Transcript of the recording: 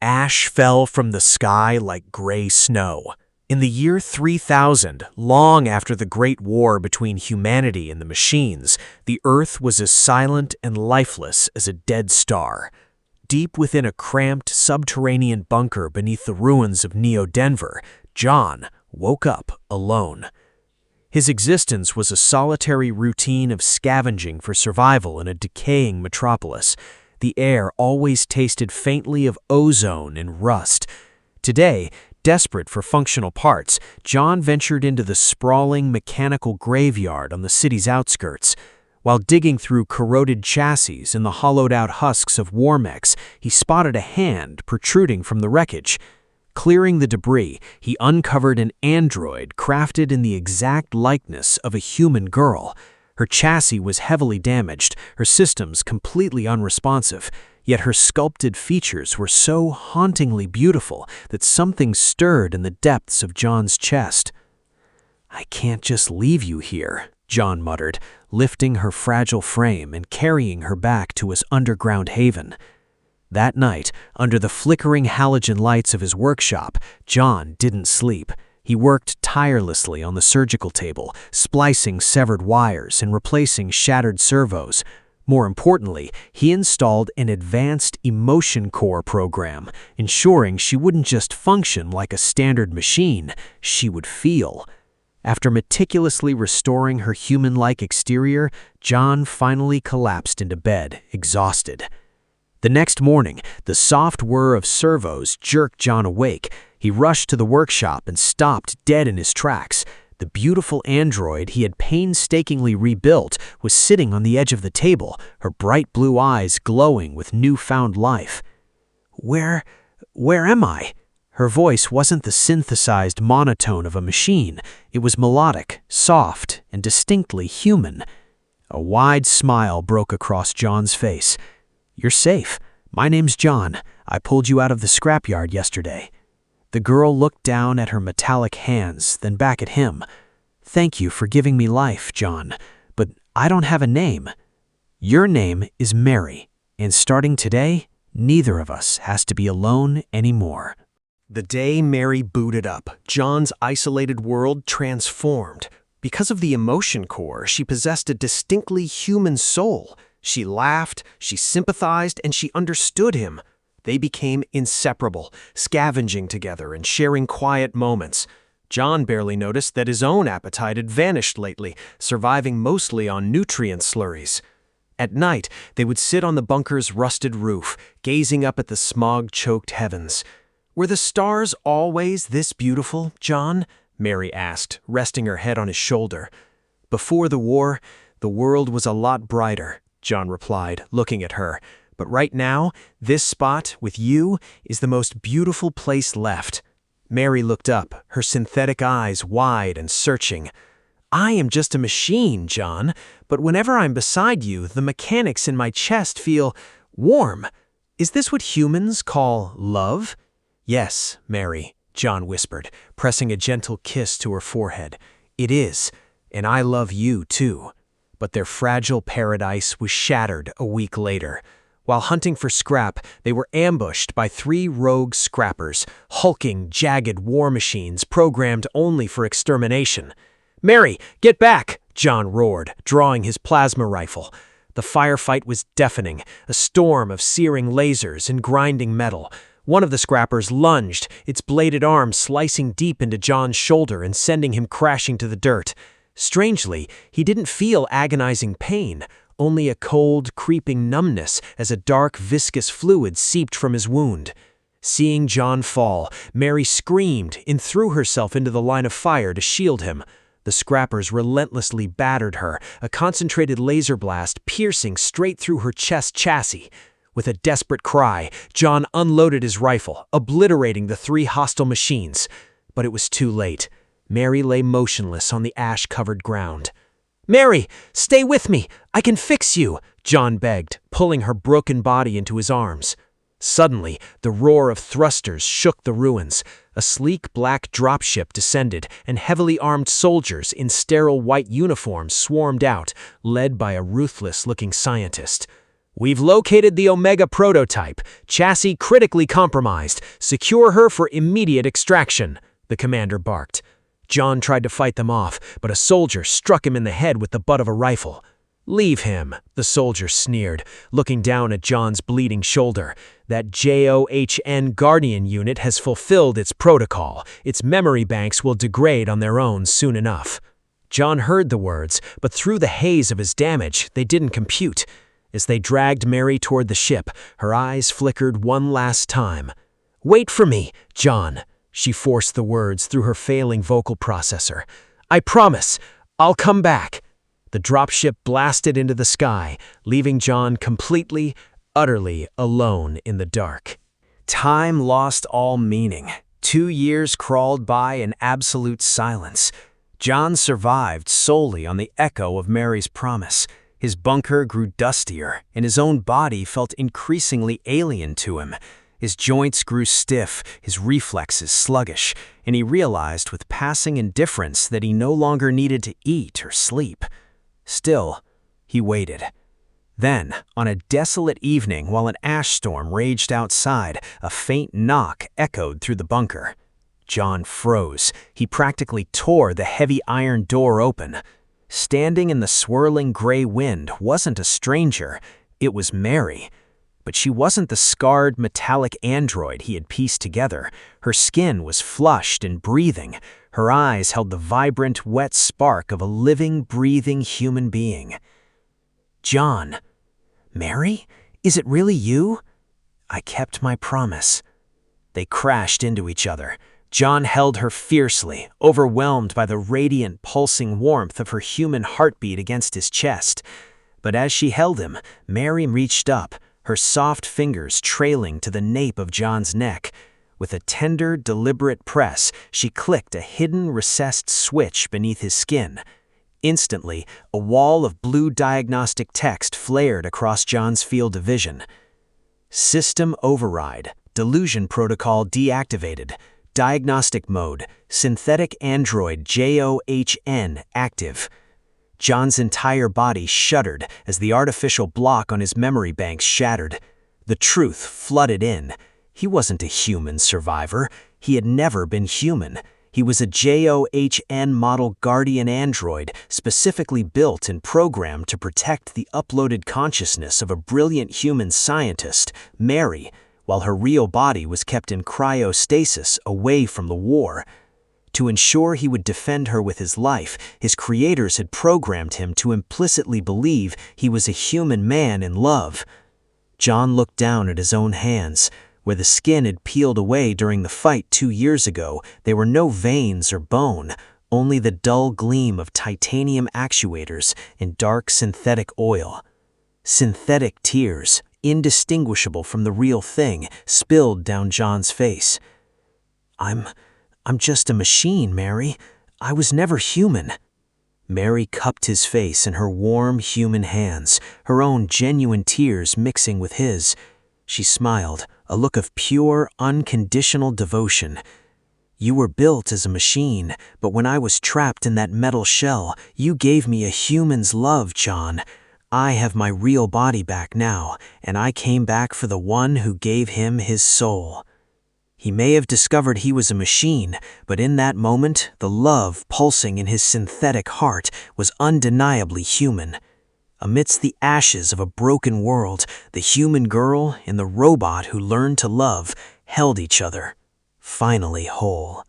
Ash fell from the sky like gray snow. In the year 3000, long after the Great War between humanity and the machines, the Earth was as silent and lifeless as a dead star. Deep within a cramped subterranean bunker beneath the ruins of Neo-Denver, John woke up alone. His existence was a solitary routine of scavenging for survival in a decaying metropolis. The air always tasted faintly of ozone and rust. Today, desperate for functional parts, John ventured into the sprawling mechanical graveyard on the city's outskirts. While digging through corroded chassis and the hollowed-out husks of war mechs, he spotted a hand protruding from the wreckage. Clearing the debris, he uncovered an android crafted in the exact likeness of a human girl. Her chassis was heavily damaged, her systems completely unresponsive, yet her sculpted features were so hauntingly beautiful that something stirred in the depths of John's chest. "I can't just leave you here," John muttered, lifting her fragile frame and carrying her back to his underground haven. That night, under the flickering halogen lights of his workshop, John didn't sleep. He worked tirelessly on the surgical table, splicing severed wires and replacing shattered servos. More importantly, he installed an advanced emotion core program, ensuring she wouldn't just function like a standard machine, she would feel. After meticulously restoring her human-like exterior, John finally collapsed into bed, exhausted. The next morning, the soft whir of servos jerked John awake. He rushed to the workshop and stopped dead in his tracks. The beautiful android he had painstakingly rebuilt was sitting on the edge of the table, her bright blue eyes glowing with newfound life. Where am I?" Her voice wasn't the synthesized monotone of a machine. It was melodic, soft, and distinctly human. A wide smile broke across John's face. "You're safe. My name's John. I pulled you out of the scrapyard yesterday." The girl looked down at her metallic hands, then back at him. "Thank you for giving me life, John, but I don't have a name." "Your name is Mary, and starting today, neither of us has to be alone anymore." The day Mary booted up, John's isolated world transformed. Because of the emotion core, she possessed a distinctly human soul. She laughed, she sympathized, and she understood him. They became inseparable, scavenging together and sharing quiet moments. John barely noticed that his own appetite had vanished lately, surviving mostly on nutrient slurries. At night, they would sit on the bunker's rusted roof, gazing up at the smog-choked heavens. "Were the stars always this beautiful, John?" Mary asked, resting her head on his shoulder. "Before the war, the world was a lot brighter," John replied, looking at her. "But right now, this spot, with you, is the most beautiful place left." Mary looked up, her synthetic eyes wide and searching. "I am just a machine, John, but whenever I'm beside you, the mechanics in my chest feel warm. Is this what humans call love?" "Yes, Mary," John whispered, pressing a gentle kiss to her forehead. "It is, and I love you too." But their fragile paradise was shattered a week later. While hunting for scrap, they were ambushed by 3 rogue scrappers, hulking, jagged war machines programmed only for extermination. "Mary, get back!" John roared, drawing his plasma rifle. The firefight was deafening, a storm of searing lasers and grinding metal. One of the scrappers lunged, its bladed arm slicing deep into John's shoulder and sending him crashing to the dirt. Strangely, he didn't feel agonizing pain, only a cold, creeping numbness as a dark, viscous fluid seeped from his wound. Seeing John fall, Mary screamed and threw herself into the line of fire to shield him. The scrappers relentlessly battered her, a concentrated laser blast piercing straight through her chest chassis. With a desperate cry, John unloaded his rifle, obliterating the 3 hostile machines. But it was too late. Mary lay motionless on the ash-covered ground. "Mary, stay with me! I can fix you!" John begged, pulling her broken body into his arms. Suddenly, the roar of thrusters shook the ruins. A sleek black dropship descended, and heavily armed soldiers in sterile white uniforms swarmed out, led by a ruthless-looking scientist. "We've located the Omega prototype, chassis critically compromised. Secure her for immediate extraction," the commander barked. John tried to fight them off, but a soldier struck him in the head with the butt of a rifle. "Leave him," the soldier sneered, looking down at John's bleeding shoulder. "That JOHN Guardian unit has fulfilled its protocol. Its memory banks will degrade on their own soon enough." John heard the words, but through the haze of his damage, they didn't compute. As they dragged Mary toward the ship, her eyes flickered one last time. "Wait for me, John," she forced the words through her failing vocal processor. "I promise, I'll come back." The dropship blasted into the sky, leaving John completely, utterly alone in the dark. Time lost all meaning. 2 years crawled by in absolute silence. John survived solely on the echo of Mary's promise. His bunker grew dustier, and his own body felt increasingly alien to him. His joints grew stiff, his reflexes sluggish, and he realized with passing indifference that he no longer needed to eat or sleep. Still, he waited. Then, on a desolate evening while an ash storm raged outside, a faint knock echoed through the bunker. John froze. He practically tore the heavy iron door open. Standing in the swirling gray wind wasn't a stranger, it was Mary. But she wasn't the scarred metallic android he had pieced together. Her skin was flushed and breathing. Her eyes held the vibrant, wet spark of a living, breathing human being. "John." "Mary? Is it really you?" "I kept my promise." They crashed into each other. John held her fiercely, overwhelmed by the radiant, pulsing warmth of her human heartbeat against his chest. But as she held him, Mary reached up, her soft fingers trailing to the nape of John's neck. With a tender, deliberate press, she clicked a hidden, recessed switch beneath his skin. Instantly, a wall of blue diagnostic text flared across John's field of vision. "System override. Delusion protocol deactivated. Diagnostic mode. Synthetic android JOHN active." John's entire body shuddered as the artificial block on his memory banks shattered. The truth flooded in. He wasn't a human survivor. He had never been human. He was a JOHN model guardian android, specifically built and programmed to protect the uploaded consciousness of a brilliant human scientist, Mary, while her real body was kept in cryostasis away from the war. To ensure he would defend her with his life, his creators had programmed him to implicitly believe he was a human man in love. John looked down at his own hands. Where the skin had peeled away during the fight 2 years ago, there were no veins or bone, only the dull gleam of titanium actuators and dark synthetic oil. Synthetic tears, indistinguishable from the real thing, spilled down John's face. I'm just a machine, Mary. I was never human." Mary cupped his face in her warm, human hands, her own genuine tears mixing with his. She smiled, a look of pure, unconditional devotion. "You were built as a machine, but when I was trapped in that metal shell, you gave me a human's love, John. I have my real body back now, and I came back for the one who gave him his soul." He may have discovered he was a machine, but in that moment, the love pulsing in his synthetic heart was undeniably human. Amidst the ashes of a broken world, the human girl and the robot who learned to love held each other, finally whole.